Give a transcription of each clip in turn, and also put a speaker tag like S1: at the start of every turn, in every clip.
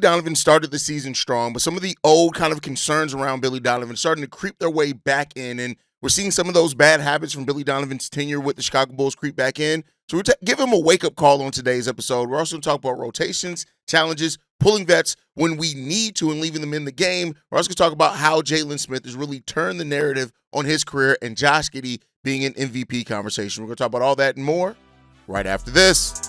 S1: Donovan started the season strong, but some of the old kind of concerns around Billy Donovan starting to creep their way back in, and we're seeing some of those bad habits from Billy Donovan's tenure with the Chicago Bulls creep back in. So we're giving him a wake-up call on today's episode. We're also going to talk about rotations, challenges, pulling vets when we need to and leaving them in the game. We're also going to talk about how Jaylen Smith has really turned the narrative on his career and Josh Giddey being an MVP conversation. We're going to talk about all that and more right after this.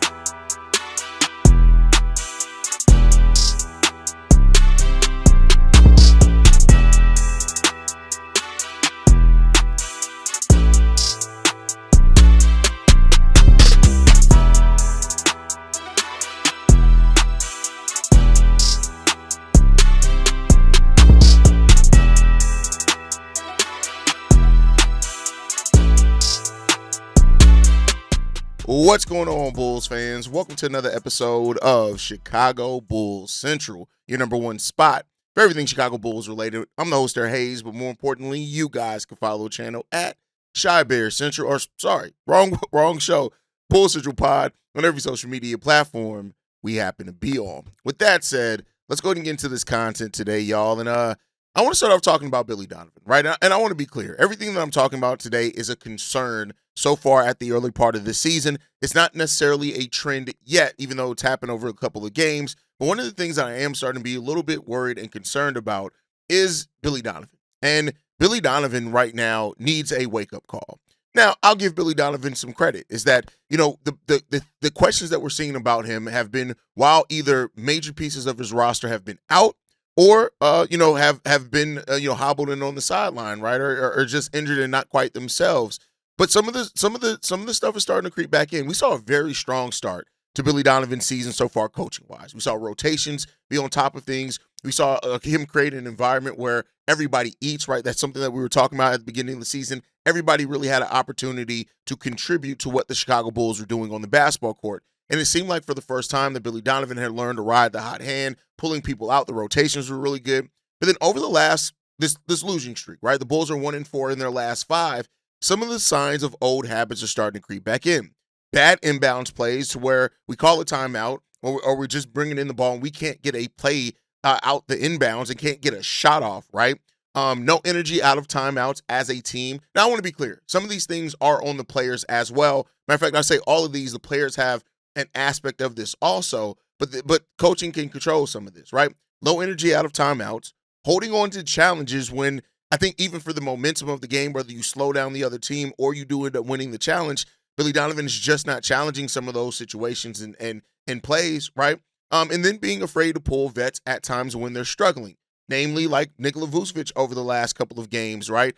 S1: What's going on, Bulls fans? Welcome to another episode of Chicago Bulls Central, your number one spot for everything Chicago Bulls related. I'm the host there, Haize, but more importantly, you guys can follow the channel at Shy Bear Central, or sorry, wrong show, Bulls Central Pod on every social media platform we happen to be on. With that said, let's go ahead and get into this content today, y'all. And I want to start off talking about Billy Donovan, right? And I want to be clear. Everything that I'm talking about today is a concern so far at the early part of this season. It's not necessarily a trend yet, even though it's happened over a couple of games. But one of the things that I am starting to be a little bit worried and concerned about is Billy Donovan. And Billy Donovan right now needs a wake-up call. Now, I'll give Billy Donovan some credit, is that, you know, the questions that we're seeing about him have been while either major pieces of his roster have been out, or have been hobbled in on the sideline, right, or just injured and not quite themselves. But some of the stuff is starting to creep back in. We saw a very strong start to Billy Donovan's season so far, coaching wise. We saw rotations be on top of things. We saw him create an environment where everybody eats, right? That's something that we were talking about at the beginning of the season. Everybody really had an opportunity to contribute to what the Chicago Bulls were doing on the basketball court. And it seemed like for the first time that Billy Donovan had learned to ride the hot hand, pulling people out. The rotations were really good. But then over the last, this losing streak, right? The Bulls are 1-4 in their last 5. Some of the signs of old habits are starting to creep back in. Bad inbounds plays to where we call a timeout or we're just bringing in the ball and we can't get a play out the inbounds and can't get a shot off, right? No energy out of timeouts as a team. Now, I want to be clear. Some of these things are on the players as well. Matter of fact, I say all of these, the players have an aspect of this also, but coaching can control some of this, right? Low energy out of timeouts, holding on to challenges when I think even for the momentum of the game, whether you slow down the other team or you do end up winning the challenge, Billy Donovan is just not challenging some of those situations and plays, right? And then being afraid to pull vets at times when they're struggling, namely like Nikola Vucevic over the last couple of games, right?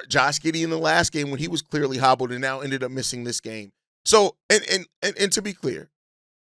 S1: Josh Giddey in the last game when he was clearly hobbled and now ended up missing this game. So, and to be clear,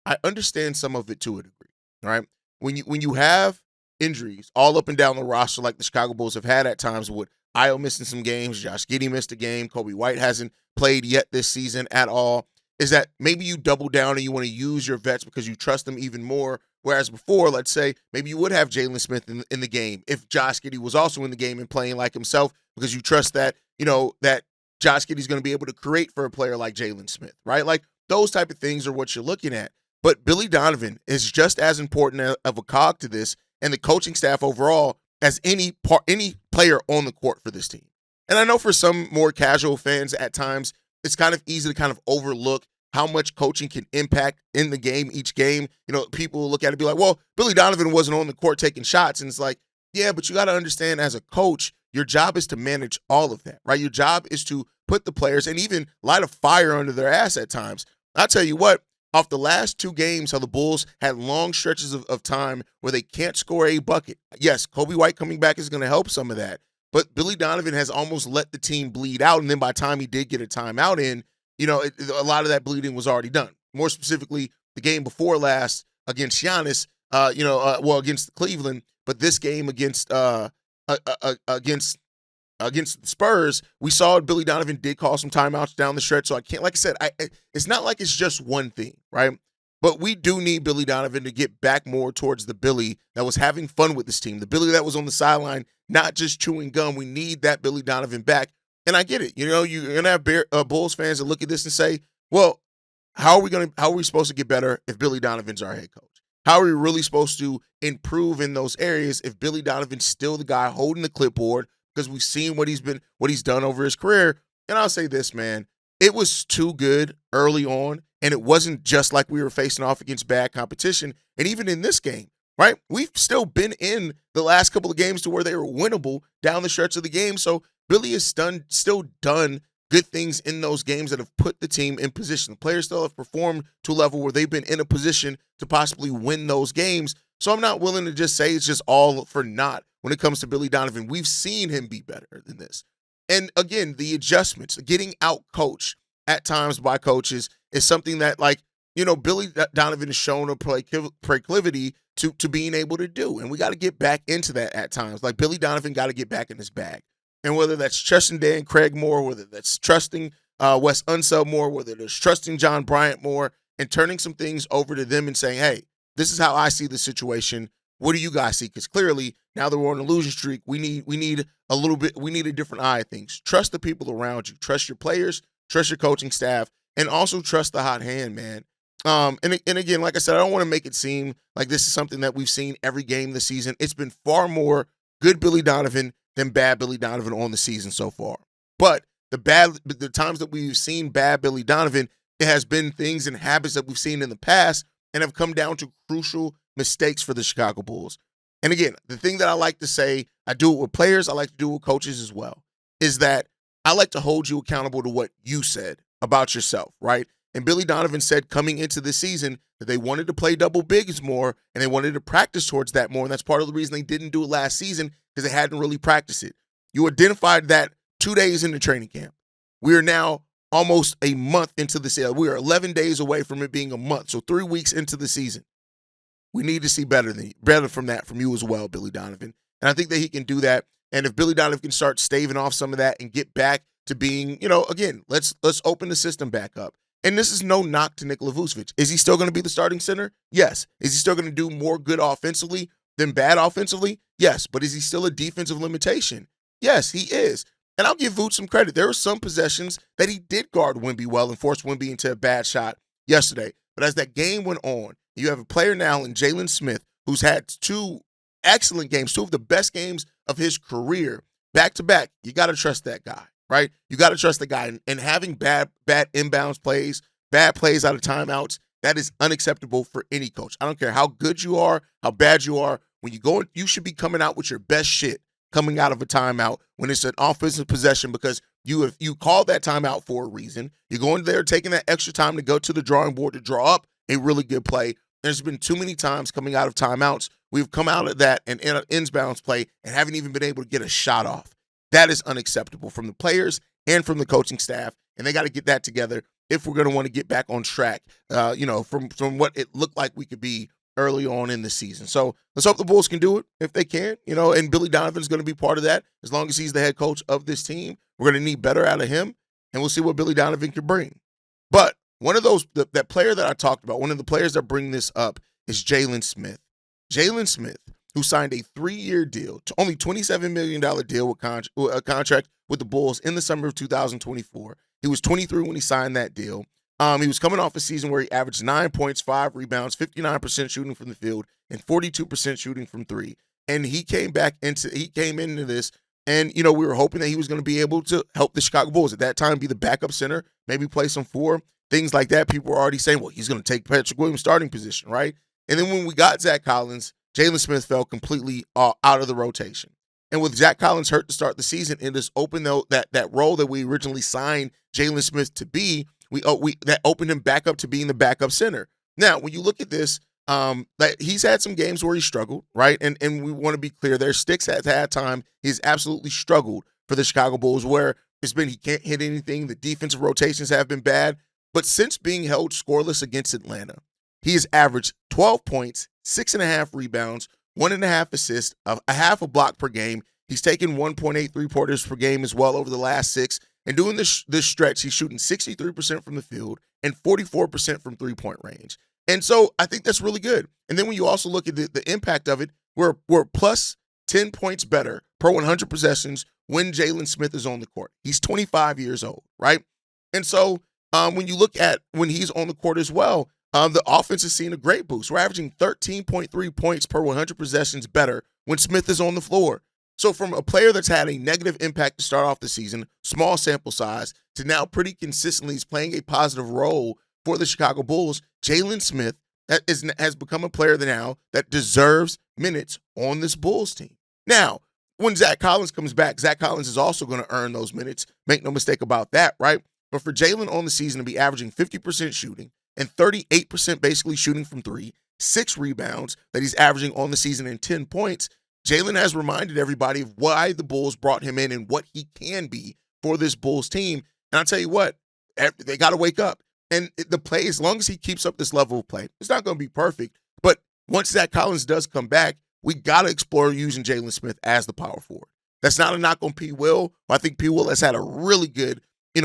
S1: I understand some of it to a degree, right? When you have injuries all up and down the roster like the Chicago Bulls have had at times with Io missing some games, Josh Giddey missed a game, Kobe White hasn't played yet this season at all, is that maybe you double down and you want to use your vets because you trust them even more, whereas before, let's say, maybe you would have Jaylen Smith in the game if Josh Giddey was also in the game and playing like himself because you trust that, that Josh Giddey's going to be able to create for a player like Jaylen Smith, right? Like those type of things are what you're looking at. But Billy Donovan is just as important of a cog to this and the coaching staff overall as any player on the court for this team. And I know for some more casual fans at times, it's kind of easy to kind of overlook how much coaching can impact in the game, each game. People will look at it and be like, well, Billy Donovan wasn't on the court taking shots. And it's like, yeah, but you got to understand as a coach, your job is to manage all of that, right? Your job is to put the players and even light a fire under their ass at times. I'll tell you what, off the last 2 games, how the Bulls had long stretches of time where they can't score a bucket. Yes, Kobe White coming back is going to help some of that. But Billy Donovan has almost let the team bleed out. And then by the time he did get a timeout in, a lot of that bleeding was already done. More specifically, the game before last against Giannis, against Cleveland, but this game against the Spurs, we saw Billy Donovan did call some timeouts down the stretch. So I can't, like I said, it's not like it's just one thing, right? But we do need Billy Donovan to get back more towards the Billy that was having fun with this team, the Billy that was on the sideline, not just chewing gum. We need that Billy Donovan back. And I get it. You're going to have Bulls fans that look at this and say, well, how are we supposed to get better if Billy Donovan's our head coach? How are we really supposed to improve in those areas if Billy Donovan's still the guy holding the clipboard? Because we've seen what he's done over his career. And I'll say this, man, it was too good early on, and it wasn't just like we were facing off against bad competition. And even in this game, right, we've still been in the last couple of games to where they were winnable down the stretch of the game. So Billy has still done good things in those games that have put the team in position. The players still have performed to a level where they've been in a position to possibly win those games. So I'm not willing to just say it's just all for naught when it comes to Billy Donovan. We've seen him be better than this. And again, the adjustments, getting out coached at times by coaches is something that, like, Billy Donovan has shown a proclivity to being able to do. And we got to get back into that at times. Like, Billy Donovan got to get back in his bag. And whether that's trusting Dan Craig more, whether that's trusting Wes Unseld more, whether it's trusting John Bryant more, and turning some things over to them and saying, hey, this is how I see the situation. What do you guys see? Because clearly, now that we're on a losing streak, we need a different eye of things. Trust the people around you. Trust your players, trust your coaching staff, and also trust the hot hand, man. And again, like I said, I don't want to make it seem like this is something that we've seen every game this season. It's been far more good Billy Donovan than bad Billy Donovan on the season so far. But the times that we've seen bad Billy Donovan, it has been things and habits that we've seen in the past and have come down to crucial mistakes for the Chicago Bulls. And again, the thing that I like to say, I do it with players, I like to do it with coaches as well, is that I like to hold you accountable to what you said about yourself, right? And Billy Donovan said coming into this season that they wanted to play double bigs more and they wanted to practice towards that more. And that's part of the reason they didn't do it last season, because they hadn't really practiced it. You identified that 2 days into training camp. We are now almost a month into the season. We are 11 days away from it being a month. So 3 weeks into the season. We need to see better from that from you as well, Billy Donovan. And I think that he can do that. And if Billy Donovan can start staving off some of that and get back to being, again, let's open the system back up. And this is no knock to Nikola Vucevic. Is he still going to be the starting center? Yes. Is he still going to do more good offensively than bad offensively? Yes. But is he still a defensive limitation? Yes, he is. And I'll give Vooch some credit. There were some possessions that he did guard Wemby well and forced Wemby into a bad shot yesterday. But as that game went on, you have a player now in Jaylen Smith who's had 2 excellent games, 2 of the best games of his career, back-to-back. You got to trust that guy, right? You got to trust the guy. And having bad inbounds plays, bad plays out of timeouts, that is unacceptable for any coach. I don't care how good you are, how bad you are. When you go, you should be coming out with your best shit coming out of a timeout when it's an offensive possession, because you called that timeout for a reason. You're going there taking that extra time to go to the drawing board to draw up a really good play. There's been too many times coming out of timeouts we've come out of that and in an inbounds play and haven't even been able to get a shot off. That is unacceptable from the players and from the coaching staff, and they got to get that together if we're going to want to get back on track, from what it looked like we could be early on in the season. So let's hope the Bulls can do it if they can, and Billy Donovan is going to be part of that as long as he's the head coach of this team. We're going to need better out of him, and we'll see what Billy Donovan can bring. But one of those, that player that I talked about, one of the players that bring this up is Jaylen Smith. Jaylen Smith, who signed a 3-year deal, only $27 million deal with a contract with the Bulls in the summer of 2024. He was 23 when he signed that deal. He was coming off a season where he averaged 9 points, 5 rebounds, 59% shooting from the field, and 42% shooting from 3. And he came into this, and we were hoping that he was going to be able to help the Chicago Bulls at that time, be the backup center, maybe play some 4, things like that. People were already saying, well, he's going to take Patrick Williams' starting position, right? And then when we got Zach Collins, Jaylen Smith fell completely out of the rotation. And with Zach Collins hurt to start the season, it has opened that role that we originally signed Jaylen Smith to be. That opened him back up to being the backup center. Now, when you look at this, he's had some games where he struggled, right? And we want to be clear there. Stix has had time. He's absolutely struggled for the Chicago Bulls, where it's been he can't hit anything. The defensive rotations have been bad. But since being held scoreless against Atlanta, he has averaged 12 points, 6.5 rebounds, 1.5 assists, a half a block per game. He's taken 1.8 three-pointers per game as well over the last 6. And doing this stretch, he's shooting 63% from the field and 44% from three-point range. And so I think that's really good. And then when you also look at the impact of it, we're plus 10 points better per 100 possessions when Jaylen Smith is on the court. He's 25 years old, right? And so when you look at when he's on the court as well, The offense has seen a great boost. We're averaging 13.3 points per 100 possessions better when Smith is on the floor. So from a player that's had a negative impact to start off the season, small sample size, to now pretty consistently is playing a positive role for the Chicago Bulls, Jaylen Smith has become a player now that deserves minutes on this Bulls team. Now, when Zach Collins comes back, Zach Collins is also going to earn those minutes. Make no mistake about that, right? But for Jaylen on the season to be averaging 50% shooting and 38% basically shooting from three, 6 rebounds that he's averaging on the season and 10 points, Jaylen has reminded everybody of why the Bulls brought him in and what he can be for this Bulls team. And I'll tell you what, they got to wake up. And the play, as long as he keeps up this level of play, it's not going to be perfect. But once Zach Collins does come back, we got to explore using Jaylen Smith as the power forward. That's not a knock on P. Will. I think P. Will has had a really good,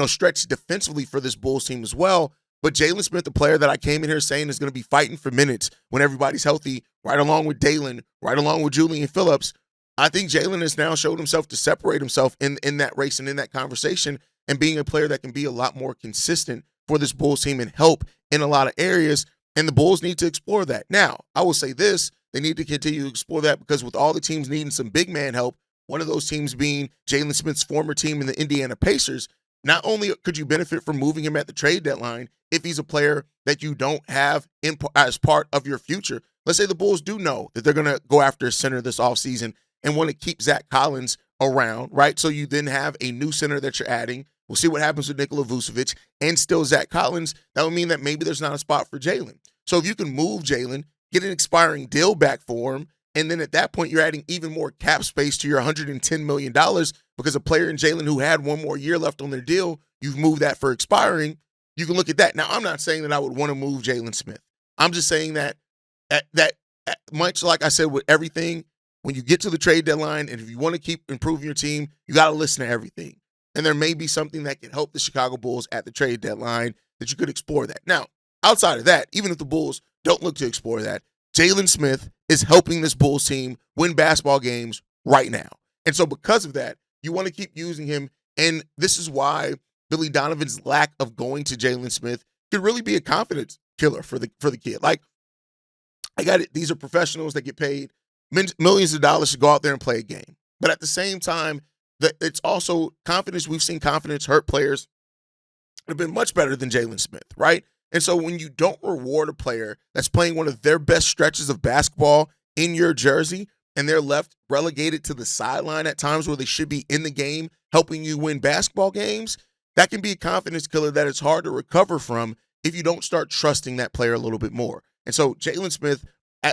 S1: stretch defensively for this Bulls team as well. But Jaylen Smith, the player that I came in here saying is going to be fighting for minutes when everybody's healthy, right along with Dalen, right along with Julian Phillips, I think Jaylen has now showed himself to separate himself in that race and in that conversation and being a player that can be a lot more consistent for this Bulls team and help in a lot of areas. And the Bulls need to explore that. Now, I will say this, they need to continue to explore that because with all the teams needing some big man help, one of those teams being Jaylen Smith's former team in the Indiana Pacers, not only could you benefit from moving him at the trade deadline if he's a player that you don't have as part of your future. Let's say the Bulls do know that they're going to go after a center this offseason and want to keep Zach Collins around, right? So you then have a new center that you're adding. We'll see what happens with Nikola Vucevic and still Zach Collins. That would mean that maybe there's not a spot for Jaylen. So if you can move Jaylen, get an expiring deal back for him, and then at that point you're adding even more cap space to your $110 million because a player in Jaylen who had one more year left on their deal, you've moved that for expiring. You can look at that. Now, I'm not saying that I would want to move Jaylen Smith. I'm just saying that much like I said with everything, when you get to the trade deadline and if you want to keep improving your team, you got to listen to everything. And there may be something that can help the Chicago Bulls at the trade deadline that you could explore that. Now, outside of that, even if the Bulls don't look to explore that, Jaylen Smith is helping this Bulls team win basketball games right now. And so because of that, you want to keep using him. And this is why Billy Donovan's lack of going to Jaylen Smith could really be a confidence killer for the kid. Like, I got it. These are professionals that get paid millions of dollars to go out there and play a game. But at the same time, it's also confidence. We've seen confidence hurt players that have been much better than Jaylen Smith, right? And so when you don't reward a player that's playing one of their best stretches of basketball in your jersey and they're left relegated to the sideline at times where they should be in the game helping you win basketball games, that can be a confidence killer that it's hard to recover from if you don't start trusting that player a little bit more. And so Jaylen Smith,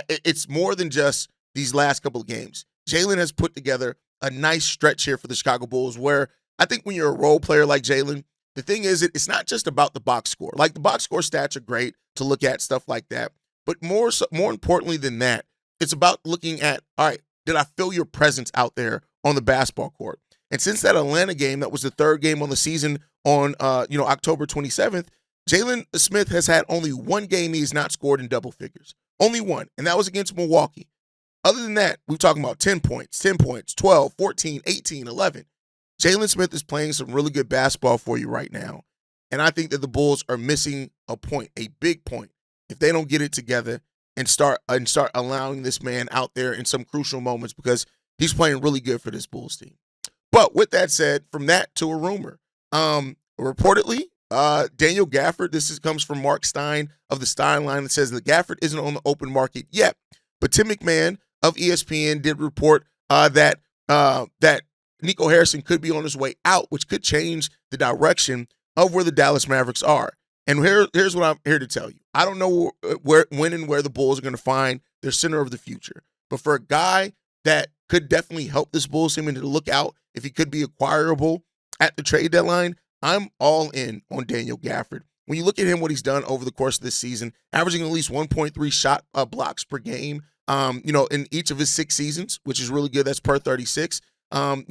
S1: it's more than just these last couple of games. Jaylen has put together a nice stretch here for the Chicago Bulls where I think when you're a role player like Jaylen, the thing is it's not just about the box score. Like the box score stats are great to look at, stuff like that. But more importantly than that, it's about looking at, all right, did I feel your presence out there on the basketball court? And since that Atlanta game, that was the third game on the season on October 27th, Jaylen Smith has had only one game he has not scored in double figures. Only one, and that was against Milwaukee. Other than that, we're talking about 10 points, 12, 14, 18, 11. Jaylen Smith is playing some really good basketball for you right now. And I think that the Bulls are missing a point, a big point, if they don't get it together and start allowing this man out there in some crucial moments because he's playing really good for this Bulls team. But with that said, from that to a rumor, reportedly, Daniel Gafford, comes from Mark Stein of the Stein line that says that Gafford isn't on the open market yet. But Tim McMahon of ESPN did report that Nico Harrison could be on his way out, which could change the direction of where the Dallas Mavericks are. And here's what I'm here to tell you. I don't know when and where the Bulls are going to find their center of the future. But for a guy that could definitely help this Bulls team and to look out if he could be acquirable at the trade deadline, I'm all in on Daniel Gafford. When you look at him, what he's done over the course of this season, averaging at least 1.3 shot blocks per game, in each of his 6 seasons, which is really good. That's per 36. When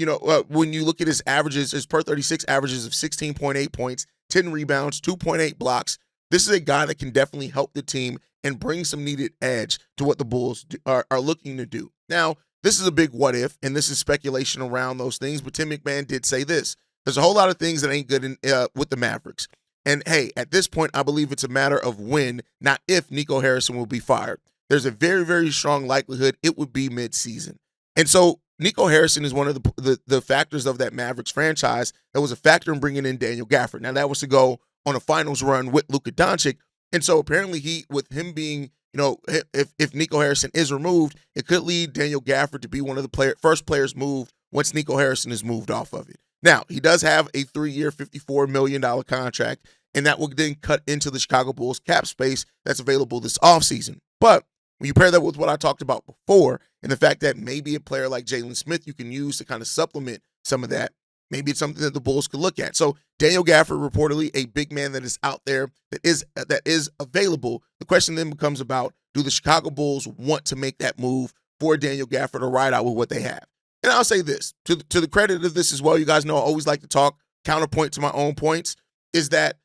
S1: you look at his averages, his per 36 averages of 16.8 points, 10 rebounds, 2.8 blocks. This is a guy that can definitely help the team and bring some needed edge to what the Bulls are looking to do. Now, this is a big what if, and this is speculation around those things, but Tim McMahon did say this. There's a whole lot of things that ain't good with the Mavericks. And hey, at this point, I believe it's a matter of when, not if, Nico Harrison will be fired. There's a very, very strong likelihood it would be mid-season. And so Nico Harrison is one of the factors of that Mavericks franchise that was a factor in bringing in Daniel Gafford. Now, that was to go on a finals run with Luka Doncic. And so apparently with him being, if Nico Harrison is removed, it could lead Daniel Gafford to be one of the first players moved once Nico Harrison is moved off of it. Now, he does have a 3-year, $54 million contract, and that will then cut into the Chicago Bulls cap space that's available this offseason. But when you pair that with what I talked about before, and the fact that maybe a player like Jaylen Smith you can use to kind of supplement some of that, maybe it's something that the Bulls could look at. So Daniel Gafford, reportedly a big man that is out there, that is available. The question then becomes about, do the Chicago Bulls want to make that move for Daniel Gafford or ride out with what they have? And I'll say this, to the credit of this as well, you guys know I always like to talk counterpoint to my own points, is that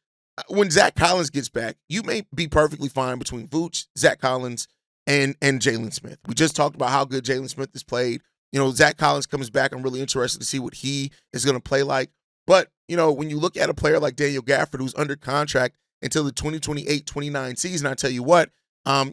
S1: when Zach Collins gets back, you may be perfectly fine between Vooch, Zach Collins, and Jaylen Smith. We just talked about how good Jaylen Smith has played. Zach Collins comes back. I'm really interested to see what he is going to play like. But, when you look at a player like Daniel Gafford, who's under contract until the 2028-29 season, I tell you what,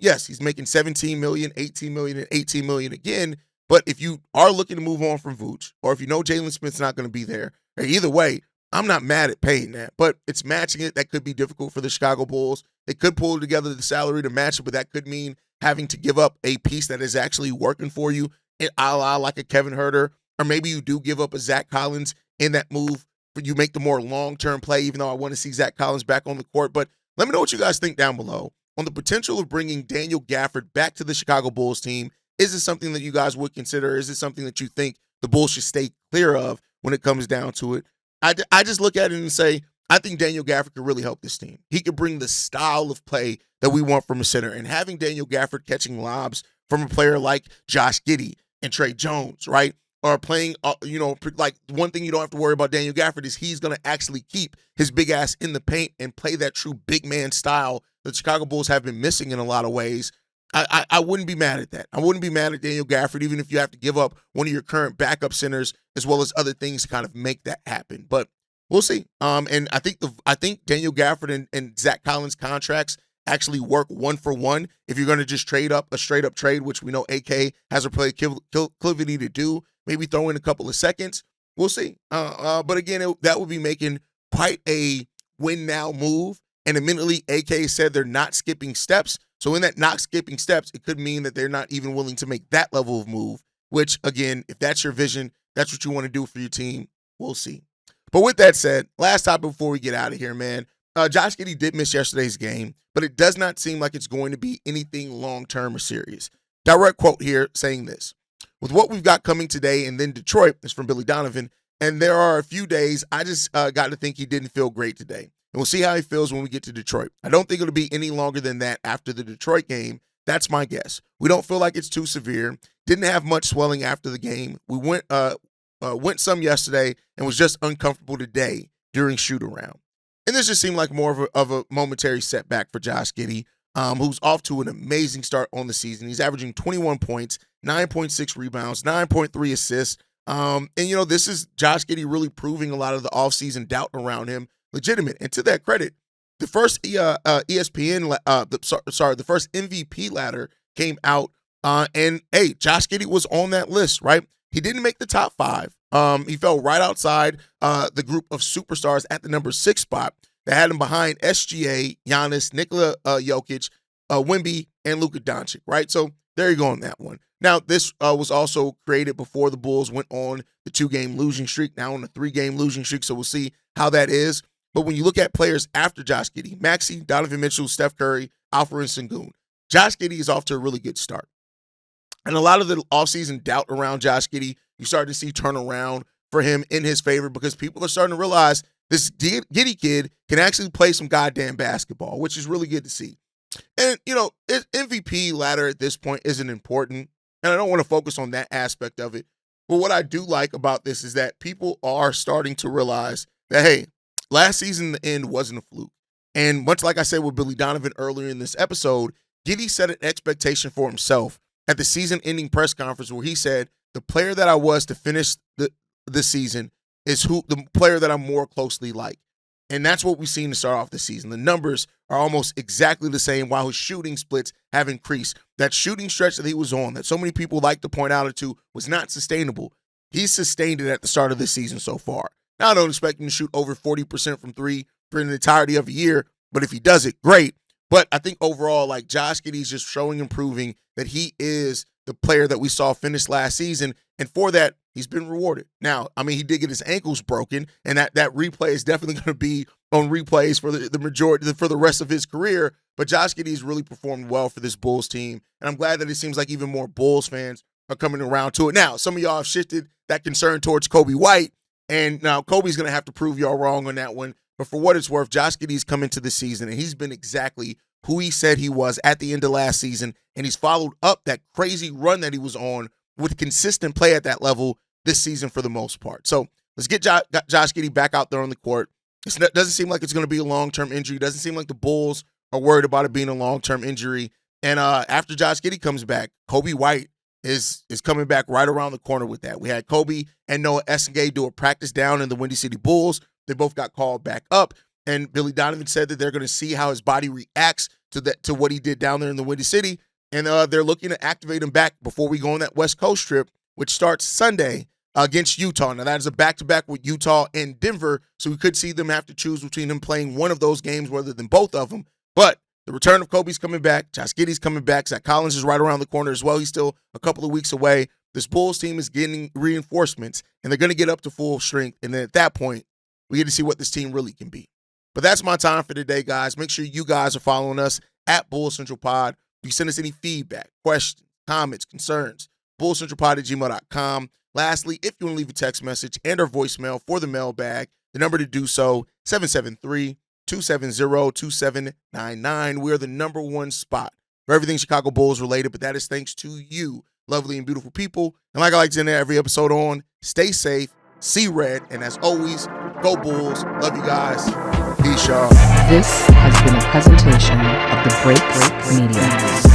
S1: yes, he's making $17 million, $18 million, and $18 million again. But if you are looking to move on from Vooch, or if you know Jalen Smith's not going to be there, or either way, I'm not mad at paying that. But it's matching it. That could be difficult for the Chicago Bulls. They could pull together the salary to match it, but that could mean having to give up a piece that is actually working for you, a la like a Kevin Huerter, or maybe you do give up a Zach Collins in that move, but you make the more long-term play, even though I want to see Zach Collins back on the court. But let me know what you guys think down below on the potential of bringing Daniel Gafford back to the Chicago Bulls team. Is it something that you guys would consider? Is it something that you think the Bulls should stay clear of when it comes down to it? I just look at it and say, I think Daniel Gafford could really help this team. He could bring the style of play that we want from a center. And having Daniel Gafford catching lobs from a player like Josh Giddey and Trey Jones, right? Or playing, like one thing you don't have to worry about Daniel Gafford is he's going to actually keep his big ass in the paint and play that true big man style that Chicago Bulls have been missing in a lot of ways. I wouldn't be mad at that. I wouldn't be mad at Daniel Gafford, even if you have to give up one of your current backup centers as well as other things to kind of make that happen. But we'll see. And I think Daniel Gafford and Zach Collins contracts actually work one for one. If you're going to just trade up a straight up trade, which we know AK has a proclivity to do, maybe throw in a couple of seconds. We'll see. But again, that would be making quite a win now move. And admittedly, AK said they're not skipping steps. So in that not skipping steps, it could mean that they're not even willing to make that level of move, which, again, if that's your vision, that's what you want to do for your team, we'll see. But with that said, last topic before we get out of here, man. Josh Giddey did miss yesterday's game, but it does not seem like it's going to be anything long-term or serious. Direct quote here saying this. With what we've got coming today and then Detroit, is from Billy Donovan, and there are a few days, I just got to think he didn't feel great today. And we'll see how he feels when we get to Detroit. I don't think it'll be any longer than that after the Detroit game. That's my guess. We don't feel like it's too severe. Didn't have much swelling after the game. We went some yesterday and was just uncomfortable today during shoot-around. And this just seemed like more of a momentary setback for Josh Giddey, who's off to an amazing start on the season. He's averaging 21 points, 9.6 rebounds, 9.3 assists. And, this is Josh Giddey really proving a lot of the offseason doubt around him legitimate. And to that credit, the first ESPN, the first MVP ladder came out, and hey, Josh Giddey was on that list, right? He didn't make the top 5. He fell right outside the group of superstars at the number 6 spot that had him behind SGA, Giannis, Nikola Jokic, Wemby, and Luka Doncic, right? So there you go on that one. Now, this was also created before the Bulls went on the 2-game losing streak, now on the 3-game losing streak, so we'll see how that is. But when you look at players after Josh Giddey, Maxey, Donovan Mitchell, Steph Curry, Alfred Sengun, Josh Giddey is off to a really good start. And a lot of the offseason doubt around Josh Giddey, you start to see turn around for him in his favor because people are starting to realize this Giddy kid can actually play some goddamn basketball, which is really good to see. And, MVP ladder at this point isn't important, and I don't want to focus on that aspect of it. But what I do like about this is that people are starting to realize that, hey, last season, the end wasn't a fluke. And much like I said with Billy Donovan earlier in this episode, Giddy set an expectation for himself at the season-ending press conference where he said, the player that I was to finish the season is the player that I'm more closely like. And that's what we've seen to start off the season. The numbers are almost exactly the same while his shooting splits have increased. That shooting stretch that he was on, that so many people like to point out to, was not sustainable. He's sustained it at the start of this season so far. Now, I don't expect him to shoot over 40% from three for the entirety of a year, but if he does it, great. But I think overall, like, Josh Giddey's just showing and proving that he is the player that we saw finish last season, and for that, he's been rewarded. Now, I mean, he did get his ankles broken, and that replay is definitely going to be on replays for the majority for the rest of his career. But Josh Giddey's really performed well for this Bulls team, and I'm glad that it seems like even more Bulls fans are coming around to it. Now, some of y'all have shifted that concern towards Kobe White, and now Kobe's going to have to prove y'all wrong on that one. But for what it's worth, Josh Giddey's come into the season, and he's been exactly who he said he was at the end of last season, and he's followed up that crazy run that he was on with consistent play at that level this season for the most part. So let's get Josh Giddey back out there on the court. It doesn't seem like it's going to be a long-term injury. It doesn't seem like the Bulls are worried about it being a long-term injury. And after Josh Giddey comes back, Kobe White is coming back right around the corner with that. We had Kobe and Noah Essengay do a practice down in the Windy City Bulls. They both got called back up. And Billy Donovan said that they're going to see how his body reacts to what he did down there in the Windy City. And they're looking to activate him back before we go on that West Coast trip, which starts Sunday against Utah. Now, that is a back-to-back with Utah and Denver, so we could see them have to choose between them playing one of those games rather than both of them. But the return of Kobe's coming back. Josh Giddey's coming back. Zach Collins is right around the corner as well. He's still a couple of weeks away. This Bulls team is getting reinforcements, and they're going to get up to full strength. And then at that point, we get to see what this team really can be. But that's my time for today, guys. Make sure you guys are following us at Bulls Central Pod. You send us any feedback, questions, comments, concerns, bullcentralpod@gmail.com. Lastly, if you want to leave a text message and or voicemail for the mailbag, the number to do so, 773-270-2799. We're the number one spot for everything Chicago Bulls related, but that is thanks to you, lovely and beautiful people. And like I like to end every episode on, stay safe, see red, and as always, go Bulls. Love you guys. Peace, y'all.
S2: This has been a presentation of the Break Media.